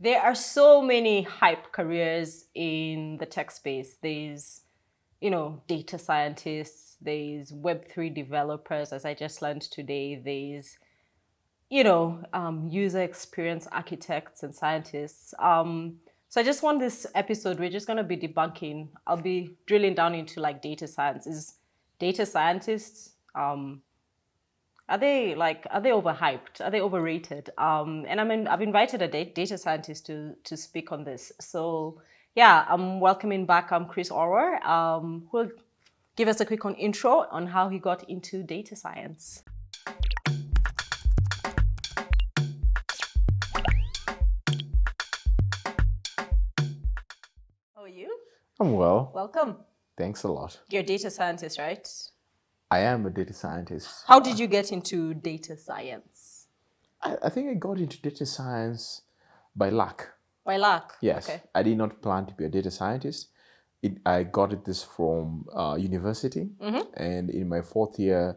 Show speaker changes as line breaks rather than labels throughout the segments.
There are so many hype careers in the tech space. There's, data scientists, there's Web3 developers, as I just learned today. There's, user experience architects and scientists. So I just want this episode, we're just going to be debunking. I'll be drilling down into like data science. Is data scientists, are they overhyped? Are they overrated? And I've invited a data scientist to speak on this. So yeah, I'm welcoming back Chris Orwer, who'll give us a quick intro on how he got into data science. How are you?
I'm well.
Welcome.
Thanks a lot.
You're a data scientist, right?
I am a data scientist.
How did you get into data science?
I think I got into data science by luck.
By luck?
Yes.
Okay.
I did not plan to be a data scientist. I got this from university. And in my fourth year,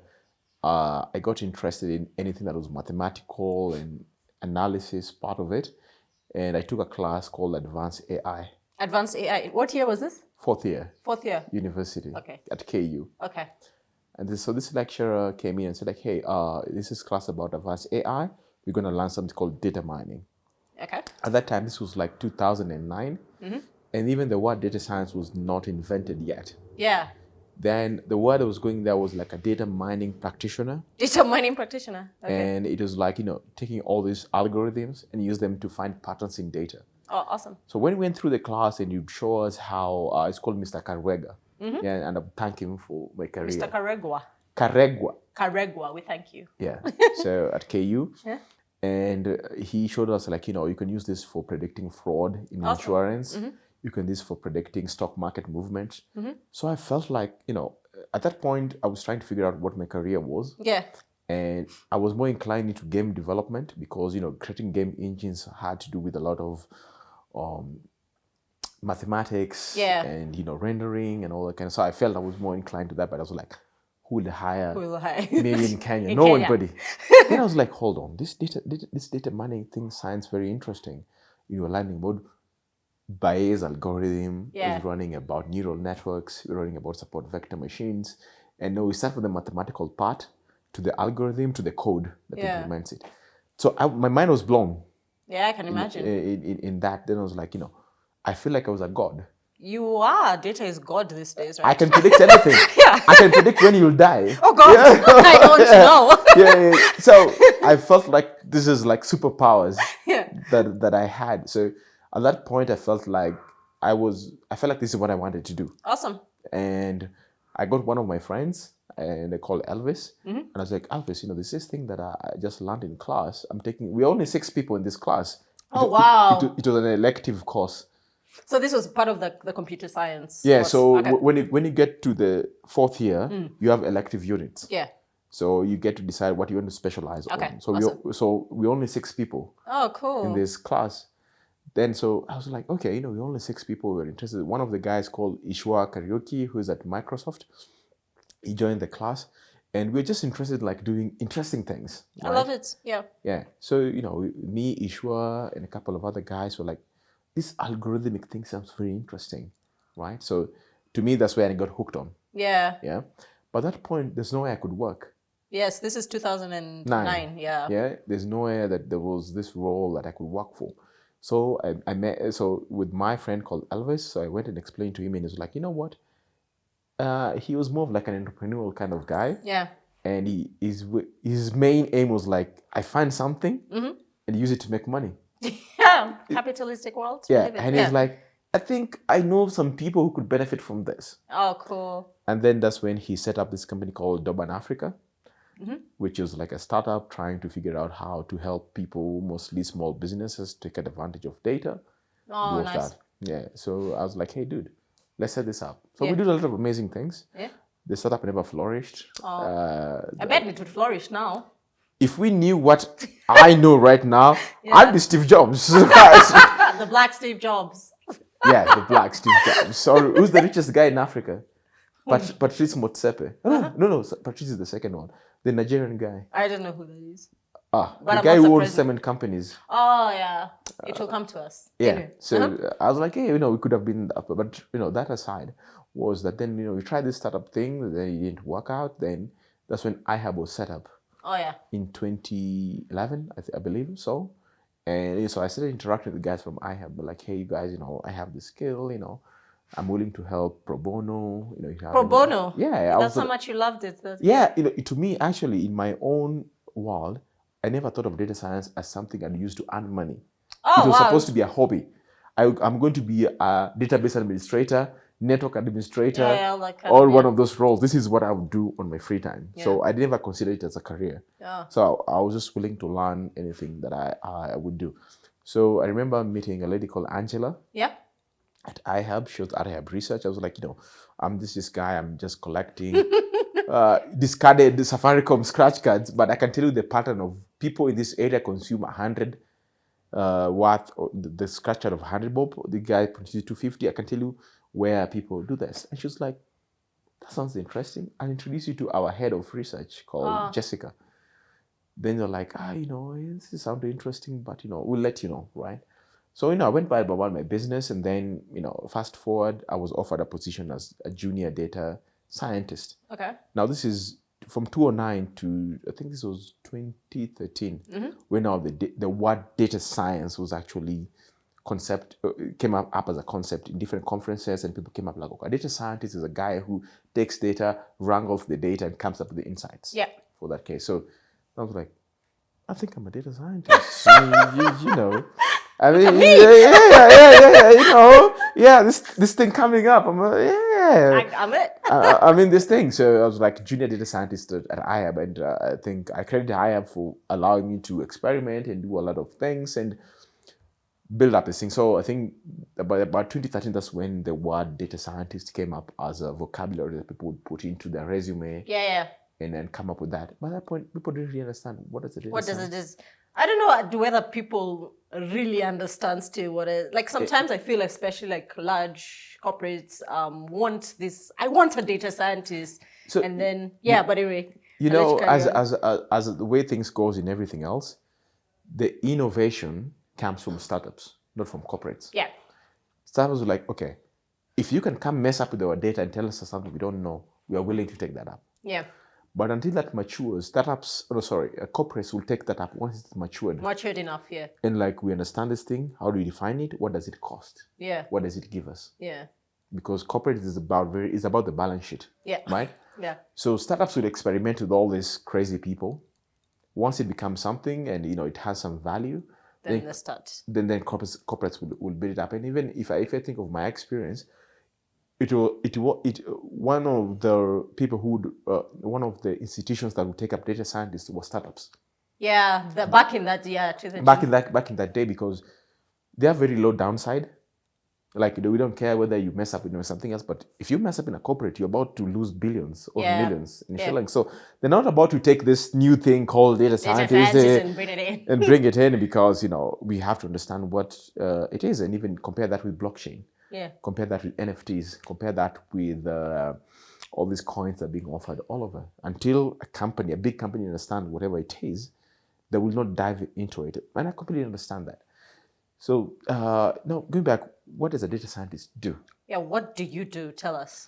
I got interested in anything that was mathematical and analysis part of it. And I took a class called Advanced AI.
Advanced AI. What year was this?
Fourth year.
Fourth year.
University.
Okay.
At KU.
Okay.
And so this lecturer came in and said, like, hey, this is class about advanced AI. We're going to learn something called data mining.
Okay.
At that time, this was like 2009. And even the word data science was not invented yet.
Yeah.
Then the word that was going there was like a data mining practitioner.
Data mining practitioner. Okay.
And it was like, taking all these algorithms and use them to find patterns in data.
Oh, awesome.
So when we went through the class and you show us how, it's called Mr. Carwega. Yeah, and I thank him for my career.
Mr. Caregua.
Caregua,
we thank you.
Yeah. So at KU.
Yeah.
And he showed us like, you can use this for predicting fraud in insurance. You can use this for predicting stock market movement. So I felt like, at that point, I was trying to figure out what my career was.
Yeah.
And I was more inclined into game development because, creating game engines had to do with a lot of mathematics and, rendering and all that kind of. So I felt I was more inclined to that, but I was like, who will hire me in Kenya?
In
No
Kenya.
one, buddy. Then I was like, hold on, this data mining thing sounds very interesting. You're learning about Bayes algorithm, is running about neural networks, we're running about support vector machines. And now we start with the mathematical part to the algorithm to the code that implements it. So my mind was blown.
Yeah, I can imagine.
In that, then I was like, I feel like I was a god.
You are. Data is God these days, right?
I can predict anything. I can predict when you'll die.
Oh, God. Yeah. I don't know.
Yeah. So I felt like this is like superpowers that I had. So at that point, I felt like I felt like this is what I wanted to do.
Awesome.
And I got one of my friends, and they called Elvis. And I was like, Elvis, there's this thing that I just learned in class. We're only 6 people in this class.
Oh, wow.
It was an elective course.
So this was part of the computer science.
Yeah.
course.
So
Okay.
when you get to the 4th year, you have elective units.
Yeah.
So you get to decide what you want to specialize
Okay,
on. So we're only 6 people
Oh, cool.
in this class. Then so I was like, okay, we're only 6 people. We're interested. One of the guys called Ishwa Karaoke, who is at Microsoft, he joined the class, and we're just interested in like doing interesting things.
I love it. Yeah.
Yeah. So me, Ishwa, and a couple of other guys were like, this algorithmic thing sounds very interesting, right? So to me, that's where I got hooked on.
Yeah.
Yeah. But at that point, there's no way I could work.
Yes, this is 2009. Yeah.
Yeah. There's no way that there was this role that I could work for. So I met with my friend called Elvis. So I went and explained to him, and he was like, you know what? He was more of like an entrepreneurial kind of guy.
Yeah.
And his main aim was like, I find something and use it to make money.
Yeah. Capitalistic world.
Yeah. And he's like, I think I know some people who could benefit from this.
Oh, cool.
And then that's when he set up this company called Durban Africa, which is like a startup trying to figure out how to help people, mostly small businesses, take advantage of data.
Oh, nice.
That. Yeah. So I was like, hey, dude, let's set this up. So we did a lot of amazing things.
Yeah.
The startup never flourished.
Oh. I bet it would flourish now.
If we knew what I know right now, I'd be Steve Jobs.
The Black Steve Jobs.
Yeah, the Black Steve Jobs. Sorry, who's the richest guy in Africa? Patrice Motsepe. No, Patrice is the second one. The Nigerian guy.
I don't know who that is.
The guy who owns cement companies.
Oh, yeah. It will come to us.
Yeah.
Anyway.
So I was like, hey, we could have been, but that aside was that then, we tried this startup thing, then it didn't work out. Then that's when iHub was set up.
Oh, yeah.
In 2011, I believe so. And so I started interacting with the guys from iHub, like, hey, you guys, I have this skill, I'm willing to help pro bono.
Pro bono?
Yeah.
That's how much you loved it.
Yeah. To me, actually, in my own world, I never thought of data science as something I'd use to earn money.
Oh,
it was supposed to be a hobby. I'm going to be a database administrator, network administrator, or one of those roles. This is what I would do on my free time. Yeah. So I never considered it as a career. Yeah. So I was just willing to learn anything that I would do. So I remember meeting a lady called Angela.
Yeah.
At iHub. She was at iHub Research. I was like, I'm this guy. I'm just collecting discarded Safaricom scratch cards, but I can tell you the pattern of people in this area consume 100 worth, the scratch card of 100 bob. The guy produces 250. I can tell you where people do this. And she was like, that sounds interesting. I'll introduce you to our head of research called Jessica. Then they're like, this is sounding interesting, but we'll let you know, right? So, I went by about my business, and then, fast forward, I was offered a position as a junior data scientist.
Okay.
Now, this is from 2009 to, I think this was 2013, when now the word data science was actually came up as a concept in different conferences, and people came up like, okay, a data scientist is a guy who takes data, wrangles the data, and comes up with the insights.
Yeah.
For that case. So I was like, I think I'm a data scientist. I mean, I mean, this thing coming up. I'm it. I'm in this thing. So I was like junior data scientist at iHub, and I think I credit iHub for allowing me to experiment and do a lot of things and build up this thing. So I think about 2013, that's when the word data scientist came up as a vocabulary that people would put into their resume.
Yeah.
And then come up with that. By that point, people didn't really understand what is a data science.
What does it is? I don't know whether people really understand still what it is. Like sometimes I feel, especially like large corporates want this. I want a data scientist, so, and then but anyway,
as the way things goes in everything else, the innovation comes from startups, not from corporates.
Yeah,
startups are like, okay, if you can come mess up with our data and tell us something we don't know, we are willing to take that up.
Yeah.
But until that matures, corporates will take that up once it's matured.
Matured enough, yeah.
And like, we understand this thing. How do we define it? What does it cost?
Yeah.
What does it give us?
Yeah.
Because corporate is about the balance sheet.
Yeah.
Right?
Yeah.
So startups will experiment with all these crazy people. Once it becomes something and it has some value,
then they start.
Then corporates will build it up. And even if I think of my experience, one of the people one of the institutions that would take up data scientists was startups.
Yeah, back in that
back in that day, because they have very low downside. Like, we don't care whether you mess up with something else, but if you mess up in a corporate, you're about to lose billions or millions in shilling. So they're not about to take this new thing called data scientists
and bring it in.
And bring it in, because we have to understand what it is, and even compare that with blockchain.
Yeah.
Compare that with NFTs. Compare that with all these coins that are being offered all over. Until a big company understands whatever it is, they will not dive into it. And I completely understand that. So now, going back, what does a data scientist do?
Yeah, what do you do? Tell us.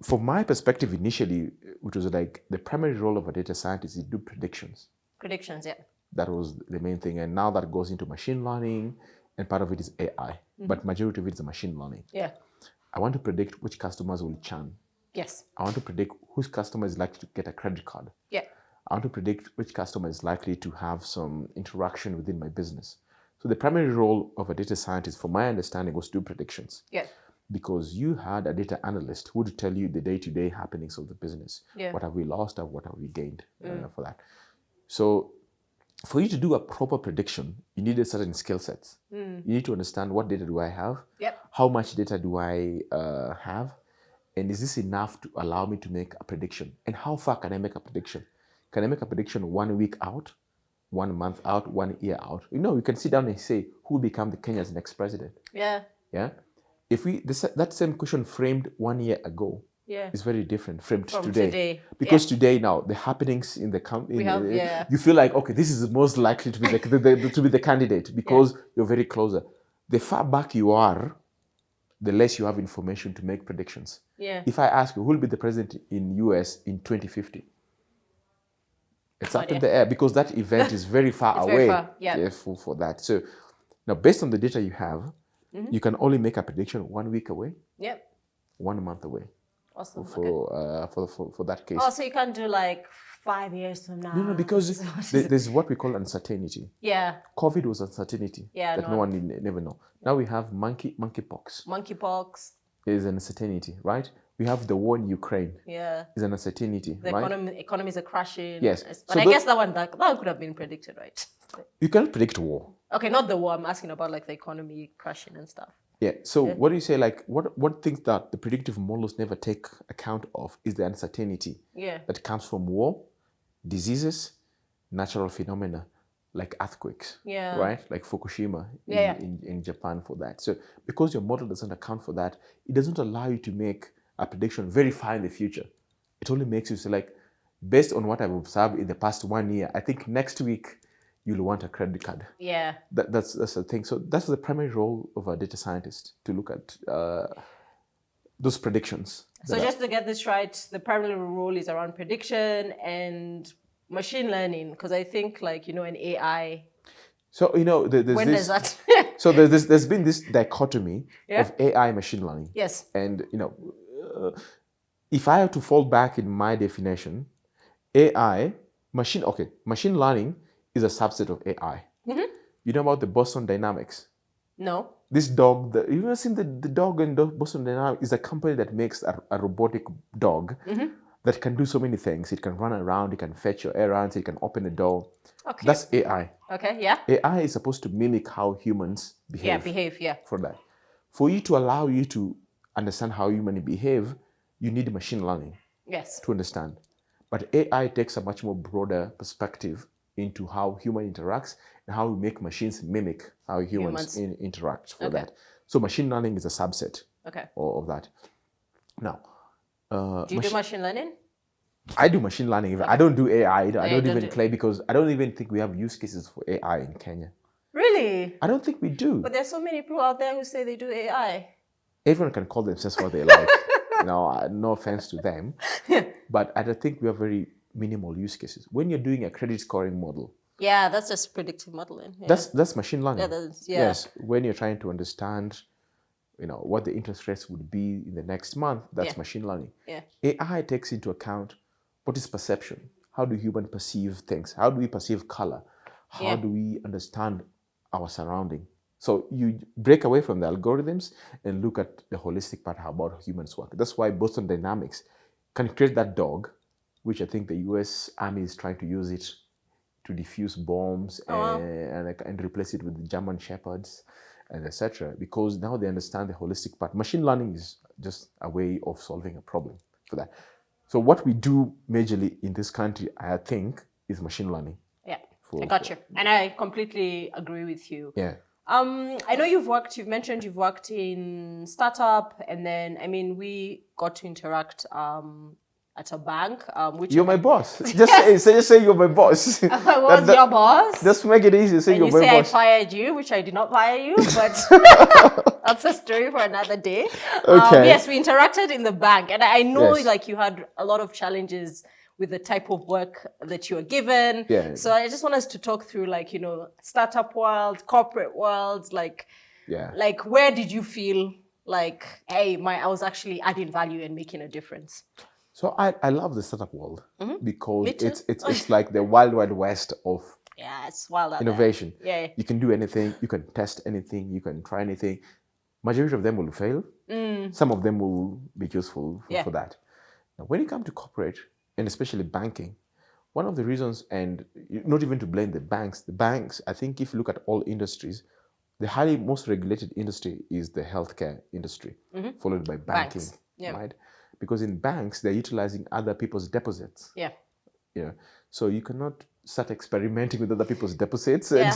From my perspective initially, which was like the primary role of a data scientist is to do predictions.
Predictions, yeah.
That was the main thing. And now that goes into machine learning, and part of it is AI. But majority of it is machine learning.
Yeah.
I want to predict which customers will churn.
Yes.
I want to predict whose customer is likely to get a credit card.
Yeah.
I want to predict which customer is likely to have some interaction within my business. So the primary role of a data scientist, from my understanding, was to do predictions.
Yeah.
Because you had a data analyst who would tell you the day-to-day happenings of the business.
Yeah.
What have we lost or what have we gained for that. So for you to do a proper prediction, you need a certain skill sets. You need to understand, what data do I have?
Yep.
How much data do I have? And is this enough to allow me to make a prediction? And how far can I make a prediction? Can I make a prediction 1 week out, 1 month out, 1 year out? You can sit down and say, who will become the Kenya's next president?
Yeah.
Yeah. If that same question framed 1 year ago, is very different from today. Because today now, the happenings in the you feel like, okay, this is most likely to be to be the candidate because you're very closer. The far back you are, the less you have information to make predictions. If I ask you who will be the president in US in 2050, it's up in the air because that event is very far away.
Very
far, for that. So now, based on the data you have, you can only make a prediction 1 week away. 1 month away.
Awesome.
For that case.
Oh, so you can't do like 5 years from now.
No, because there's what we call uncertainty. COVID was uncertainty that no one never know. Now we have monkeypox.
Monkeypox
is an uncertainty, right? We have the war in Ukraine. Is an uncertainty, right?
Economies are crashing.
Yes.
But so I guess that could have been predicted, right?
You can't predict war.
Okay, not the war. I'm asking about like the economy crashing and stuff.
So what do you say? Like what things that the predictive models never take account of is the uncertainty that comes from war, diseases, natural phenomena like earthquakes, right? Like Fukushima in Japan for that. So because your model doesn't account for that, it doesn't allow you to make a prediction very far in the future. It only makes you say like, based on what I've observed in the past 1 year, I think next week you'll want a credit card. That's the thing. So that's the primary role of a data scientist, to look at those predictions.
So just to get this right, the primary role is around prediction and machine learning, because I think like, an AI.
So, there's
does that?
So there's been this dichotomy of AI machine learning.
Yes.
And, if I have to fall back in my definition, machine learning is a subset of AI. You know about the Boston Dynamics?
No.
This dog, you've ever seen the dog in Boston Dynamics? Is a company that makes a robotic dog that can do so many things. It can run around, it can fetch your errands, it can open a door.
Okay.
That's AI.
Okay, yeah.
AI is supposed to mimic how humans behave. For that. For you to allow you to understand how humans behave, you need machine learning.
Yes.
To understand. But AI takes a much more broader perspective into how human interacts and how we make machines mimic how humans interact for that. So machine learning is a subset of that. Now,
do you do machine learning?
I do machine learning. I don't do AI. I don't even claim, because I don't even think we have use cases for AI in Kenya.
Really?
I don't think we do.
But there's so many people out there who say they do AI.
Everyone can call themselves what they like. No offense to them. But I don't think we have very minimal use cases. When you're doing a credit scoring model.
Yeah, that's just predictive modeling.
That's machine learning.
Yes.
When you're trying to understand, what the interest rates would be in the next month, that's machine learning. AI takes into account what is perception. How do humans perceive things? How do we perceive color? How do we understand our surrounding? So you break away from the algorithms and look at the holistic part, how about humans work. That's why Boston Dynamics can create that dog, which I think the US Army is trying to use it to defuse bombs and replace it with the German Shepherds and etc. Because now they understand the holistic part. Machine learning is just a way of solving a problem for that. So what we do majorly in this country, I think, is machine learning.
Yeah, I got you. And I completely agree with you.
Yeah.
I know you've mentioned you've worked in startup, and then, we got to interact at a bank. Which
you're my boss. Just say you're my boss.
I was your boss.
Just make it easy. Say you're my boss.
I fired you, which I did not fire you, but that's a story for another day.
Okay.
Yes, we interacted in the bank, and I know like you had a lot of challenges with the type of work that you were given.
Yeah.
So I just want us to talk through startup world, corporate world, like where did you feel like, hey, I was actually adding value and making a difference?
So I love the startup world because it's like the wild west of
it's wild
innovation.
Yeah.
You can do anything, you can test anything, you can try anything. Majority of them will fail. Some of them will be useful for that. Now, when you come to corporate, and especially banking, one of the reasons, and not even to blame the banks, I think if you look at all industries, the most regulated industry is the healthcare industry, followed by banking, right? Because in banks, they're utilizing other people's deposits.
Yeah.
So you cannot start experimenting with other people's deposits and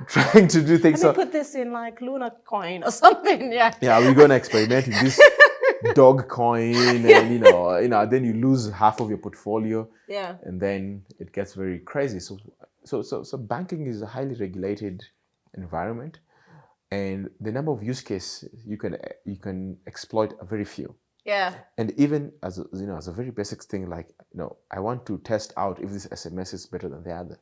trying to do things.
Let me put this in like Luna coin or something. Yeah.
Yeah, we're going to experiment in this dog coin, and then you lose half of your portfolio.
Yeah.
And then it gets very crazy. So banking is a highly regulated environment, and the number of use cases you can exploit are very few.
Yeah.
And even as a very basic thing, like I want to test out if this SMS is better than the other.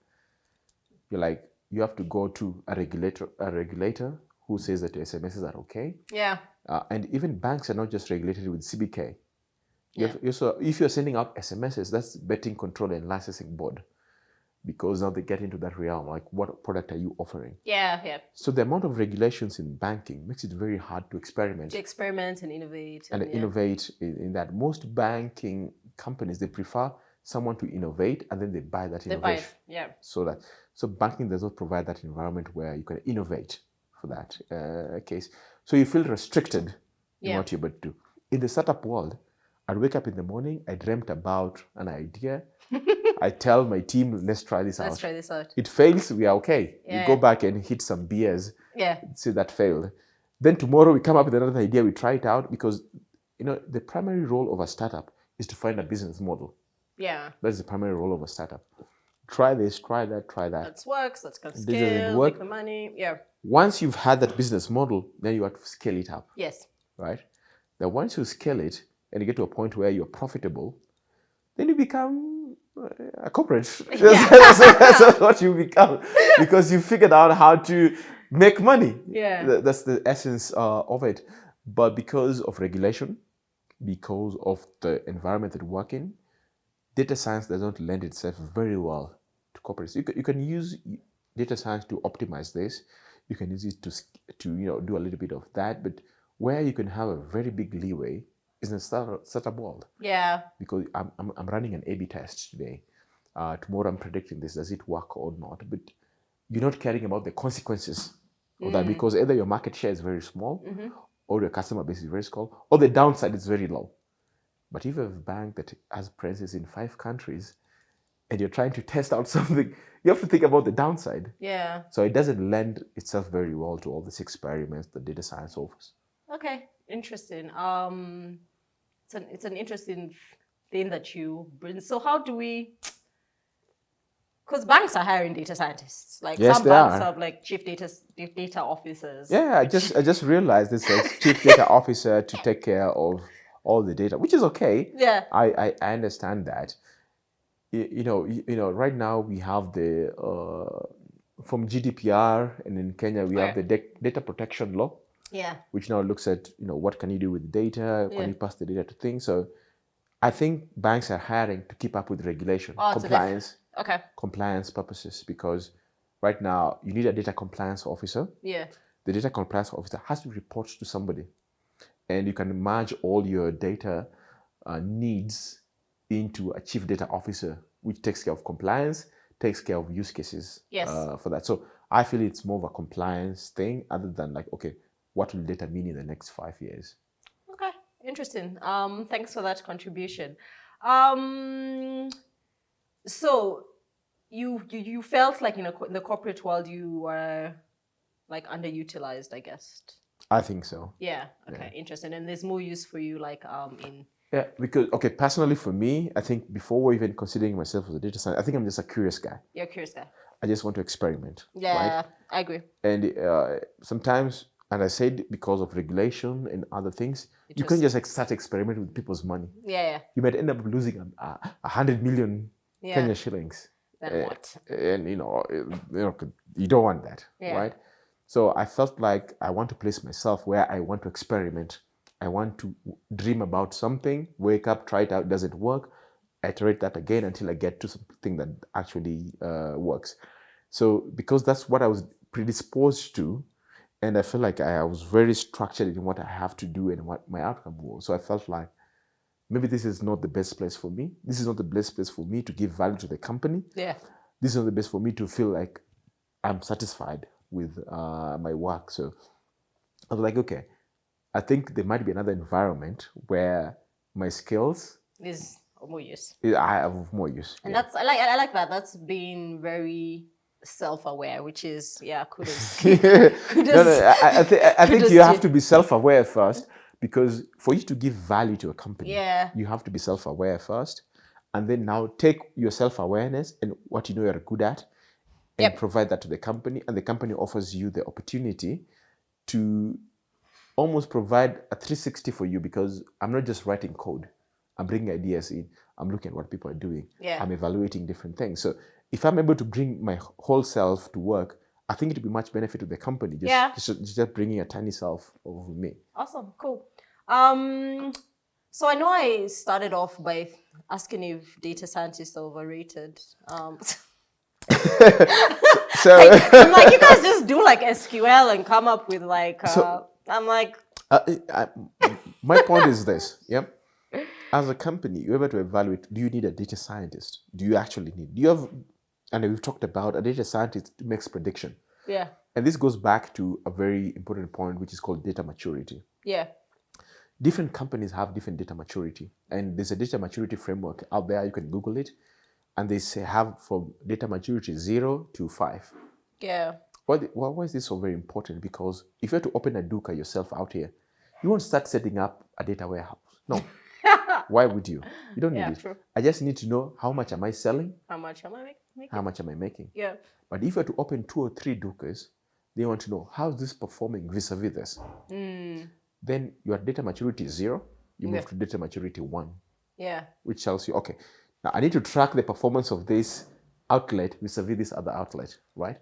You have to go to a regulator who says that your SMSs are okay.
Yeah.
And even banks are not just regulated with CBK.
Yeah.
If you're sending out SMSs, that's betting control and licensing board, because now they get into that realm, like what product are you offering?
Yeah.
So the amount of regulations in banking makes it very hard to experiment.
And innovate.
And innovate in that. Most banking companies, they prefer someone to innovate and then they buy that innovation.
Yeah.
So banking does not provide that environment where you can innovate for that case. So you feel restricted in what you're about to do. In the startup world, I'd wake up in the morning, I dreamt about an idea. I tell my team, let's try this out. It fails, we are okay. We go back and hit some beers.
Yeah.
See, that failed. Then tomorrow we come up with another idea, we try it out, because the primary role of a startup is to find a business model.
Yeah.
That's the primary role of a startup. Try this, try that, try that.
That works, that's going to scale, make the money. Yeah.
Once you've had that business model, then you have to scale it up.
Yes.
Right? Then once you scale it and you get to a point where you're profitable, then you become a corporate. That's what you become, because you figured out how to make money.
Yeah.
That's the essence of it. But because of regulation, because of the environment that we work in, data science does not lend itself very well to corporates. You can use data science to optimize this. You can use it to do a little bit of that. But where you can have a very big leeway is in the startup world.
Yeah.
Because I'm running an A/B test today. Tomorrow I'm predicting this. Does it work or not? But you're not caring about the consequences of that, because either your market share is very small, or your customer base is very small, or the downside is very low. But if you have a bank that has presence in 5 countries and you're trying to test out something, you have to think about the downside.
Yeah.
So it doesn't lend itself very well to all these experiments that data science offers.
Okay, interesting. It's an interesting thing that you bring. So how do we? Because banks are hiring data scientists.
Yes,
some banks have chief data officers.
Yeah, I just realized this as chief data officer to take care of all the data, which is okay.
Yeah.
I understand that. Right now we have the from GDPR, and in Kenya we have the data protection law.
Yeah.
Which now looks at what can you do with data, can you pass the data to things. So I think banks are hiring to keep up with regulation, compliance. Compliance purposes, because right now you need a data compliance officer.
Yeah.
The data compliance officer has to report to somebody, and you can merge all your data needs into a chief data officer, which takes care of compliance, takes care of use cases for that. So I feel it's more of a compliance thing, other than what will data mean in the next 5 years.
Okay, interesting. Thanks for that contribution. So you felt like in the corporate world you were underutilized, I guess.
I think so.
Yeah. Okay. Yeah. Interesting. And there's more use for you in.
Yeah, because personally for me, I think before even considering myself as a data scientist, I think I'm just a curious guy.
You're a curious guy.
I just want to experiment.
Yeah,
right?
I agree.
And sometimes, and I said because of regulation and other things, you can't just start experimenting with people's money.
Yeah.
You might end up losing 100 million Kenya shillings.
Then what?
And you don't want that, right? So I felt like I want to place myself where I want to experiment. I want to dream about something, wake up, try it out, doesn't work, iterate that again until I get to something that actually works. So because that's what I was predisposed to, and I feel like I was very structured in what I have to do and what my outcome was. So I felt like maybe this is not the best place for me. This is not the best place for me to give value to the company.
Yeah.
This is not the best for me to feel like I'm satisfied with my work. So I was like, okay, I think there might be another environment where my skills
is more use.
I have more use.
And that's I like that. That's being very self-aware, which is kudos.
Kudos. I think you have to be self-aware first, Because for you to give value to a company, you have to be self-aware first, and then now take your self-awareness and what you know you're good at and provide that to the company, and the company offers you the opportunity to almost provide a 360 for you, because I'm not just writing code. I'm bringing ideas in. I'm looking at what people are doing. I'm evaluating different things. So if I'm able to bring my whole self to work, I think it would be much benefit to the company. Just bringing a tiny self over me.
Awesome. Cool. So I know I started off by asking if data scientists are overrated.
So
I'm like, you guys just do like SQL and come up with like, I'm like.
My point is this, as a company, you're able to evaluate, do you need a data scientist? Do you actually need, and we've talked about a data scientist makes prediction.
Yeah.
And this goes back to a very important point, which is called data maturity.
Yeah.
Different companies have different data maturity. And there's a data maturity framework out there, you can Google it. And they say have from data maturity 0 to 5.
Yeah.
Why is this so very important? Because if you have to open a Duka yourself out here, you won't start setting up a data warehouse. No. Why would you? You don't need it.
True.
I just need to know how much am I selling?
How much am I making?
How much am I making?
Yeah.
But if you have to open 2 or 3 Dukas, they want to know how is this performing vis-a-vis this. Then your data maturity is 0. You move to data maturity 1.
Yeah.
Which tells you, okay, now I need to track the performance of this outlet vis-a-vis this other outlet, right?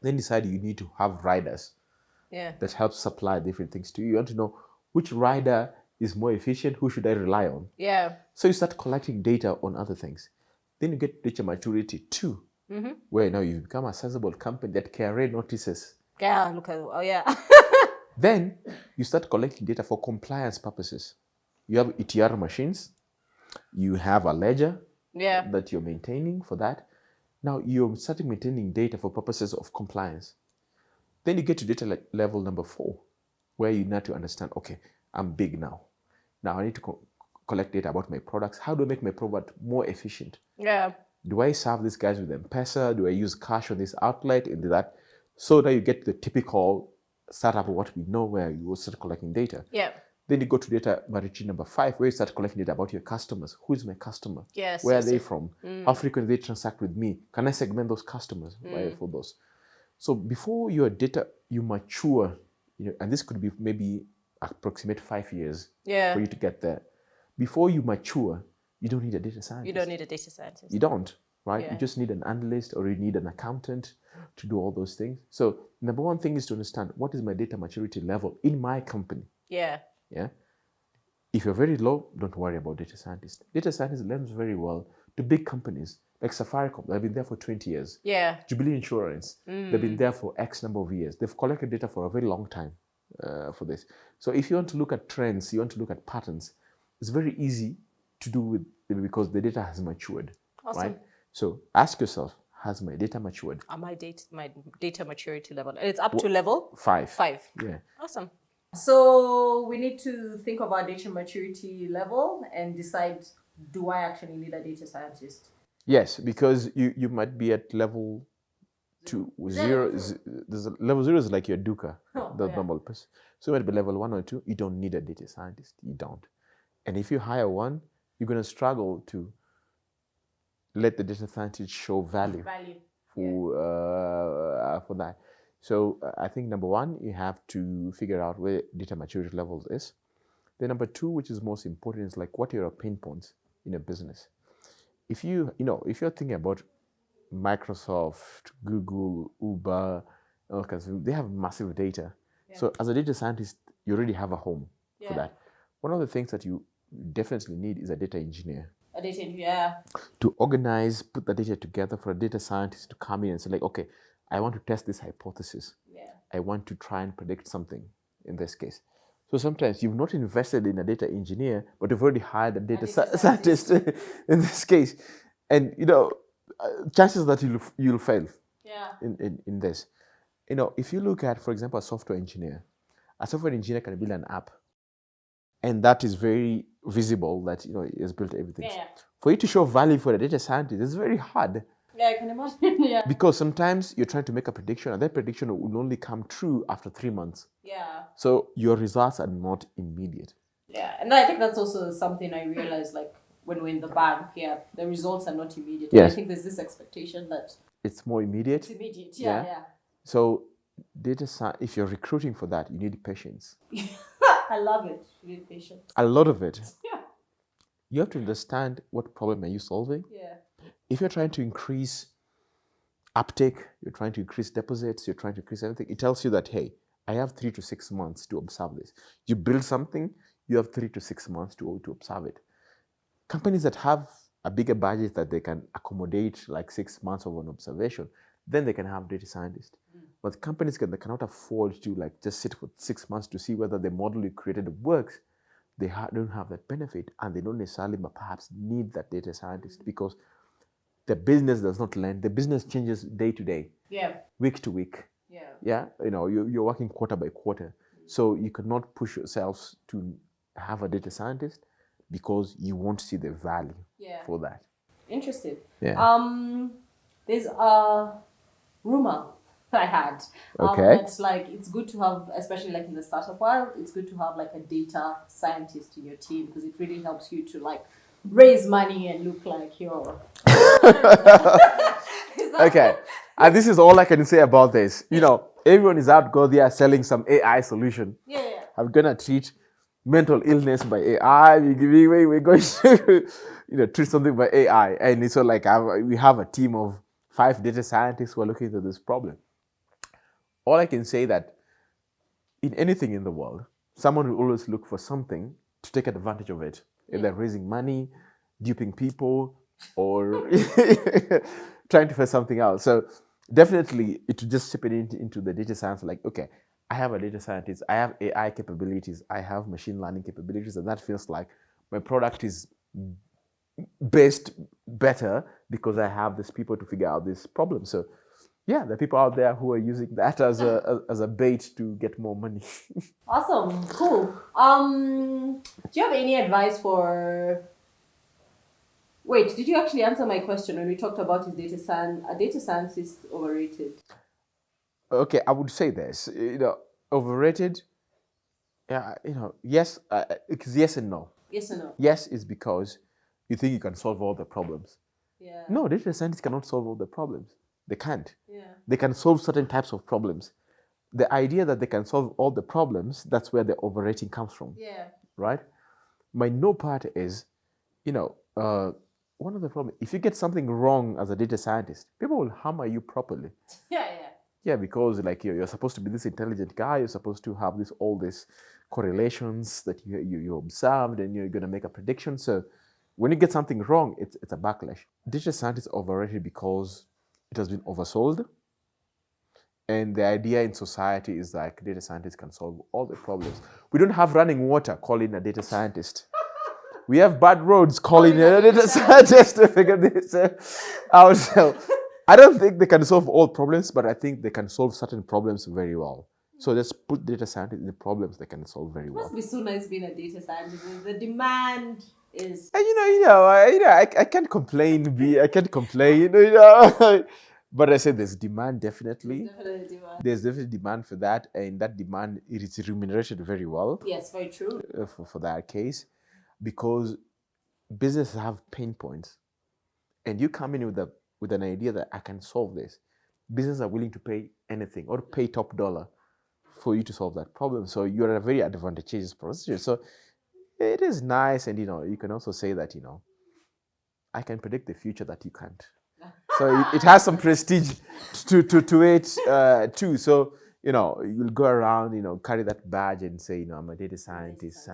Then decide you need to have riders that help supply different things to you. You want to know which rider is more efficient, who should I rely on?
Yeah.
So you start collecting data on other things. Then you get data maturity 2, where now you've become a sizable company that KRA notices.
Yeah, look at,
Then you start collecting data for compliance purposes. You have ETR machines. You have a ledger that you're maintaining for that. Now you're starting maintaining data for purposes of compliance. Then you get to data level number 4, where you need to understand, okay, I'm big now. Now I need to collect data about my products. How do I make my product more efficient?
Yeah.
Do I serve these guys with M-Pesa? Do I use cash on this outlet and that? So that you get the typical startup of what we know, where you will start collecting data.
Yeah.
Then you go to data maturity number 5, where you start collecting data about your customers. Who is my customer?
Yes.
Where are they from? How frequently they transact with me? Can I segment those customers? Why for those? So before your data, you mature, and this could be maybe approximate 5 years for you to get there. Before you mature, you don't need a data scientist.
You don't need a data scientist.
You don't, right?
Yeah.
You just need an analyst, or you need an accountant to do all those things. So number one thing is to understand, what is my data maturity level in my company?
Yeah.
Yeah. If you're very low, don't worry about data scientists. Data scientists lends very well to big companies like Safaricom. They've been there for 20 years.
Yeah.
Jubilee Insurance. They've been there for X number of years. They've collected data for a very long time for this. So if you want to look at trends, you want to look at patterns, it's very easy to do with, because the data has matured.
Awesome.
Right? So ask yourself, has my data matured?
My data maturity level. It's up to level
5.
5.
Yeah.
Awesome. So we need to think of our data maturity level and decide, do I actually need a data scientist?
Yes, because you might be at level 2. 0 is level 0 is like your Duka, the normal person. So you might be level 1 or 2. You don't need a data scientist. You don't. And if you hire one, you're going to struggle to let the data scientist show value for that. So I think number 1, you have to figure out where data maturity levels is. Then number 2, which is most important, is like, what are your pain points in a business? If you're thinking about Microsoft, Google, Uber, they have massive data. Yeah. So as a data scientist, you already have a home for that. One of the things that you definitely need is a data engineer.
A data engineer.
To organize, put the data together for a data scientist to come in and say, like, okay, I want to test this hypothesis. Yeah. I want to try and predict something in this case. So sometimes you've not invested in a data engineer, but you've already hired a data scientist in this case. And, chances that you'll fail in this. If you look at, for example, a software engineer can build an app. And that is very visible that, he has built everything. Yeah. For you to show value for a data scientist, it's very hard.
Yeah, I can imagine. Yeah.
Because sometimes you're trying to make a prediction, and that prediction will only come true after 3 months.
Yeah.
So your results are not immediate.
Yeah, and I think that's also something I realized, like when we're in the bank. Yeah, the results are not immediate. And I
Yes.
think there's this expectation that
It's more immediate.
it's immediate. Yeah,
Yeah. So if you're recruiting for that, you need patience.
I love it. You need patience.
A lot of it.
Yeah.
You have to understand what problem are you solving.
Yeah.
If you're trying to increase uptake, you're trying to increase deposits, you're trying to increase everything, it tells you that, hey, I have 3 to 6 months to observe this. You build something, you have 3 to 6 months to observe it. Companies that have a bigger budget that they can accommodate like 6 months of an observation, then they can have data scientists. But companies that cannot afford to like just sit for 6 months to see whether the model you created works, they don't have that benefit, and they don't necessarily perhaps need that data scientist because the business does not learn. The business changes day to day, week to week. Yeah. You're working quarter by quarter. So you cannot push yourselves to have a data scientist because you won't see the value for that.
Interesting.
Yeah.
There's a rumor I had.
Okay.
It's like it's good to have, especially like in the startup world, it's good to have like a data scientist in your team because it really helps you to like raise money and look like you're.
Okay. And this is all I can say about this. Everyone is out there selling some AI solution.
Yeah.
I'm gonna treat mental illness by AI. We're going to treat something by AI. And it's so like we have a team of 5 data scientists who are looking into this problem. All I can say that in anything in the world, someone will always look for something to take advantage of it. Either raising money, duping people, or trying to find something else. So definitely it will just chip it into the data science. Like, okay, I have a data scientist, I have AI capabilities, I have machine learning capabilities, and that feels like my product is better because I have these people to figure out this problem. So yeah, there are people out there who are using that as a bait to get more money.
Awesome, cool. Do you have any advice for? Wait, did you actually answer my question when we talked about data science? A data science is overrated.
Okay, I would say this. Overrated. Yeah, yes. It's yes and no.
Yes or no?
Yes is because you think you can solve all the problems.
Yeah.
No, data scientists cannot solve all the problems. They can't.
Yeah.
They can solve certain types of problems. The idea that they can solve all the problems, that's where the overrating comes from.
Yeah.
Right? My no part is, one of the problems, if you get something wrong as a data scientist, people will hammer you properly.
Yeah.
Yeah, because like you're supposed to be this intelligent guy, you're supposed to have all these correlations that you observed, and you're going to make a prediction. So when you get something wrong, it's a backlash. Data science is overrated because it has been oversold. And the idea in society is like data scientists can solve all the problems. We don't have running water, call in a data scientist. We have bad roads, calling a data scientist to figure this out. So I don't think they can solve all problems, but I think they can solve certain problems very well. So let's put data scientists in the problems they can solve very well.
It must be so nice being a data scientist. The demand is.
And I can't complain. I can't complain. But I said there's demand definitely. There's definitely demand for that, and that demand it is remunerated very well.
Yes, very true.
For that case, because businesses have pain points, and you come in with an idea that I can solve this. Businesses are willing to pay anything or pay top dollar for you to solve that problem. So you're in a very advantageous position. So it is nice, and you can also say that I can predict the future that you can't. So it has some prestige to it too. So you'll go around, carry that badge and say, I'm a data scientist.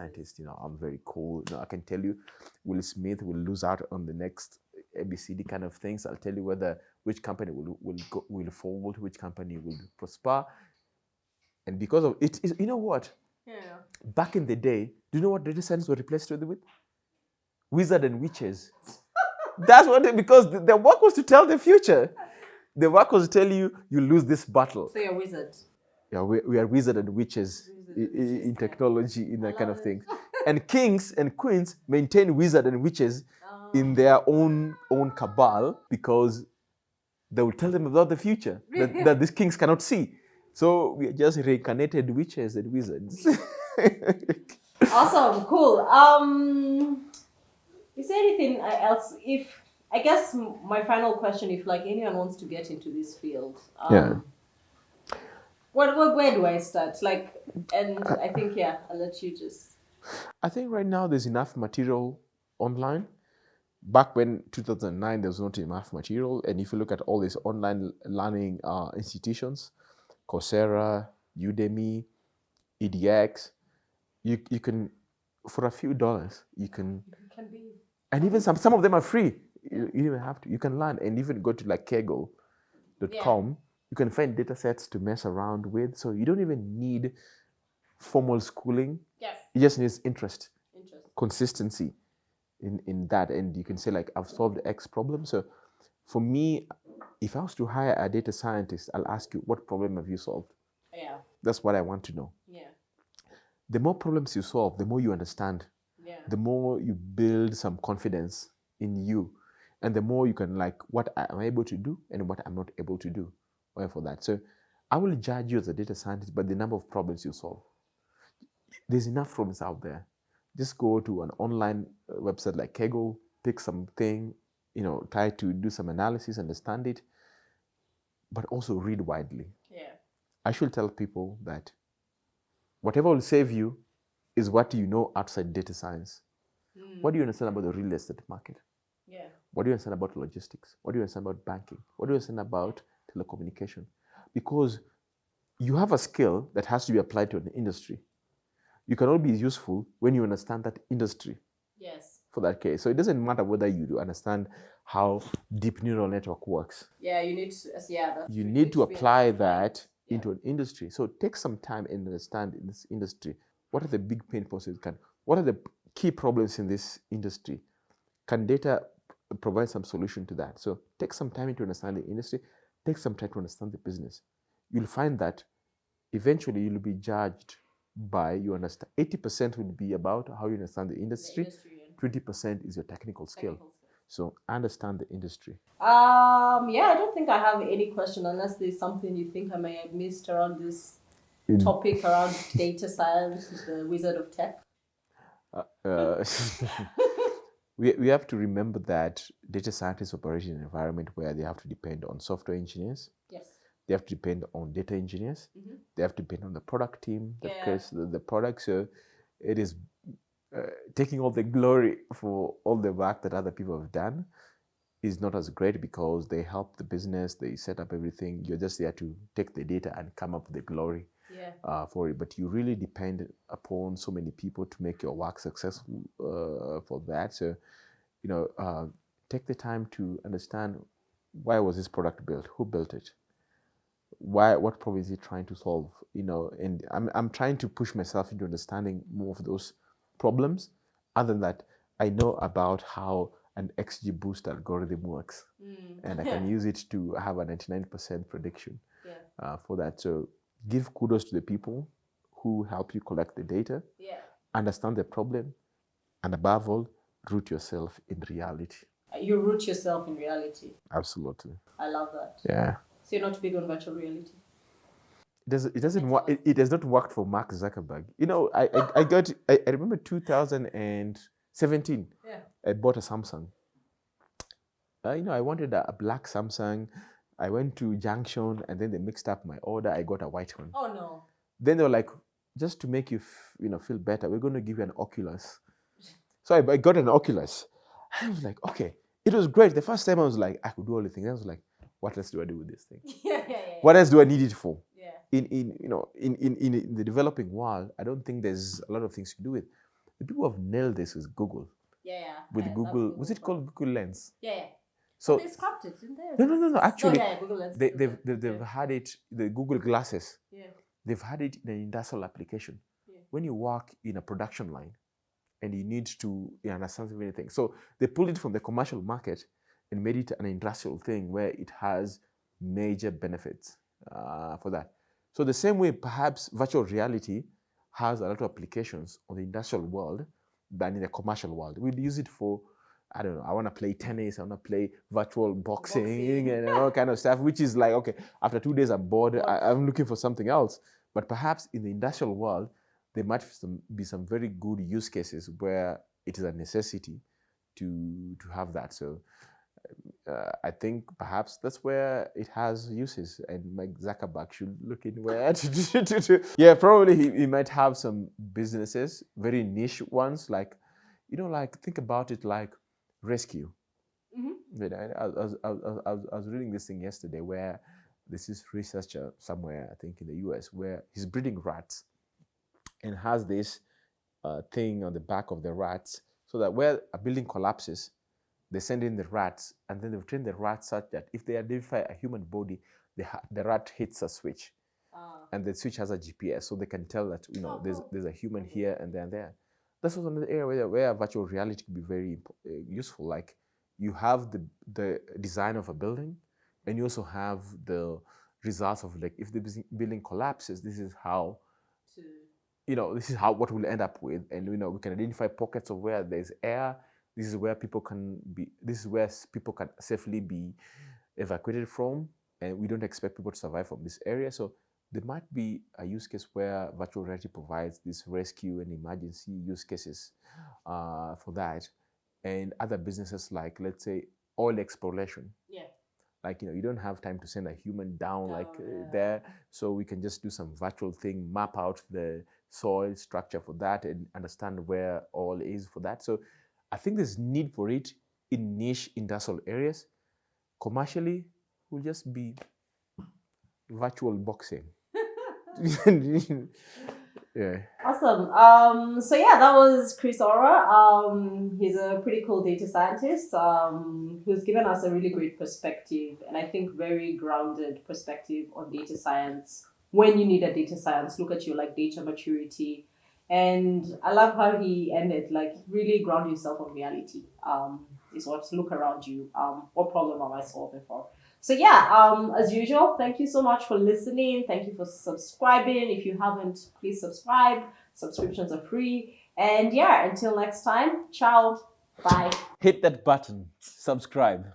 I'm very cool. I can tell you, Will Smith will lose out on the next ABCD kind of things. I'll tell you which company will fold, which company will prosper. And because of it, you know what?
Yeah.
Back in the day, do you know what data science were replaced with? Wizards and witches. That's what because the work was to tell the future. The work was to tell you lose this battle.
So you're wizards.
Yeah, we are wizards and witches in technology, in that kind of thing. And kings and queens maintain wizards and witches in their own cabal because they will tell them about the future that these kings cannot see. So we are just reincarnated witches and wizards.
Awesome, cool. Is there anything else? If I guess my final question, if like anyone wants to get into this field,
Yeah.
where do I start? Like, and I think I'll let you just.
I think right now there's enough material online. Back when 2009, there was not enough material. And if you look at all these online learning institutions, Coursera, Udemy, EDX, you can, for a few dollars, you can
be.
And even some of them are free. You don't even have to. You can learn and even go to like kaggle.com. You can find data sets to mess around with. So you don't even need formal schooling.
Yeah.
You just need interest. Consistency in that. And you can say like, I've solved X problem. So for me, if I was to hire a data scientist, I'll ask you, what problem have you solved?
Yeah.
That's what I want to know.
Yeah.
The more problems you solve, the more you understand.
Yeah.
The more you build some confidence in you, and the more you can like, what I'm able to do and what I'm not able to do. Why for that? So I will judge you as a data scientist by the number of problems you solve. There's enough problems out there. Just go to an online website like Kaggle, pick something, try to do some analysis, understand it, but also read widely.
Yeah.
I should tell people that whatever will save you is what you know outside data science. What do you understand about the real estate market?
Yeah.
What do you understand about logistics? What do you understand about banking? What do you understand about telecommunication? Because you have a skill that has to be applied to an industry. You can only be useful when you understand that industry.
Yes.
For that case. So it doesn't matter whether you do understand how deep neural network works.
Yeah, you need to,
you need to apply that into an industry. So take some time and understand in this industry, what are the big pain points? What are the key problems in this industry? Can data provide some solution to that? So take some time to understand the industry, take some time to understand the business. You'll find that eventually you'll be judged by you understand. 80% will be about how you understand the industry. 20% is your technical skill. So understand the industry.
I don't think I have any question unless there's something you think I may have missed around this topic around data science, the wizard of tech.
We have to remember that data scientists operate in an environment where they have to depend on software engineers.
Yes.
They have to depend on data engineers. They have to depend on the product team that creates the product. So it is taking all the glory for all the work that other people have done is not as great because they help the business, they set up everything. You're just there to take the data and come up with the glory for it. But you really depend upon so many people to make your work successful for that. So, take the time to understand, why was this product built? Who built it? What problem is it trying to solve? And I'm trying to push myself into understanding more of those problems. Other than that, I know about how an XGBoost algorithm works, and I can use it to have a 99% prediction for that. So give kudos to the people who help you collect the data, understand the problem, and above all, root yourself in reality.
You root yourself in reality.
Absolutely.
I love that.
Yeah.
So you're not big on virtual reality?
It doesn't work. It has not worked for Mark Zuckerberg. I remember 2017. I bought a Samsung. I wanted a black Samsung. I went to Junction and then they mixed up my order. I got a white one.
Oh no.
Then they were like, just to make you feel better, we're going to give you an Oculus. So I got an Oculus. I was like, okay, it was great. The first time I was like, I could do all the things. I was like, what else do I do with this thing? What else do I need it for? In the developing world, I don't think there's a lot of things to do with. The people have nailed this with Google. With Google, was it called Google Lens? So
they scrapped it, didn't they?
No. Actually,
Google Lens.
they've had it. The Google glasses. They've had it in an industrial application. When you work in a production line, and you need to understand anything, so they pulled it from the commercial market and made it an industrial thing where it has major benefits for that. So the same way, perhaps virtual reality has a lot of applications on the industrial world than in the commercial world. We'll use it for I don't know, I want to play tennis, I want to play virtual boxing and all kind of stuff, which is like, okay, after 2 days I'm bored, I'm looking for something else. But perhaps in the industrial world, there might be some very good use cases where it is a necessity to have that. So I think perhaps that's where it has uses, and Mike Zuckerberg should look in where yeah, probably he might have some businesses, very niche ones, like, like think about it like rescue. But I was reading this thing yesterday where this is researcher somewhere, I think in the US, where he's breeding rats and has this thing on the back of the rats so that where a building collapses, they send in the rats, and then they train the rats such that if they identify a human body, the rat hits a switch, and the switch has a GPS, so they can tell that there's a human here and there. That's also another area where virtual reality could be very useful. Like you have the design of a building, and you also have the results of like if the building collapses, this is how this is how what we'll end up with, and we can identify pockets of where there's air. This is where people can be. This is where people can safely be evacuated from, and we don't expect people to survive from this area. So there might be a use case where virtual reality provides this rescue and emergency use cases for that, and other businesses like, let's say, oil exploration.
Yeah.
Like you don't have time to send a human down there, so we can just do some virtual thing, map out the soil structure for that, and understand where oil is for that. So I think there's need for it in niche industrial areas. Commercially, will just be virtual boxing. Yeah.
Awesome. So yeah, that was Chris Ora. He's a pretty cool data scientist who's given us a really great perspective, and I think very grounded perspective on data science. When you need a data science, look at your like data maturity. And I love how he ended, like really ground yourself on reality. Is what look around you. What problem am I solving for? So yeah, as usual, thank you so much for listening. Thank you for subscribing. If you haven't, please subscribe. Subscriptions are free. And yeah, until next time, ciao. Bye.
Hit that button, subscribe.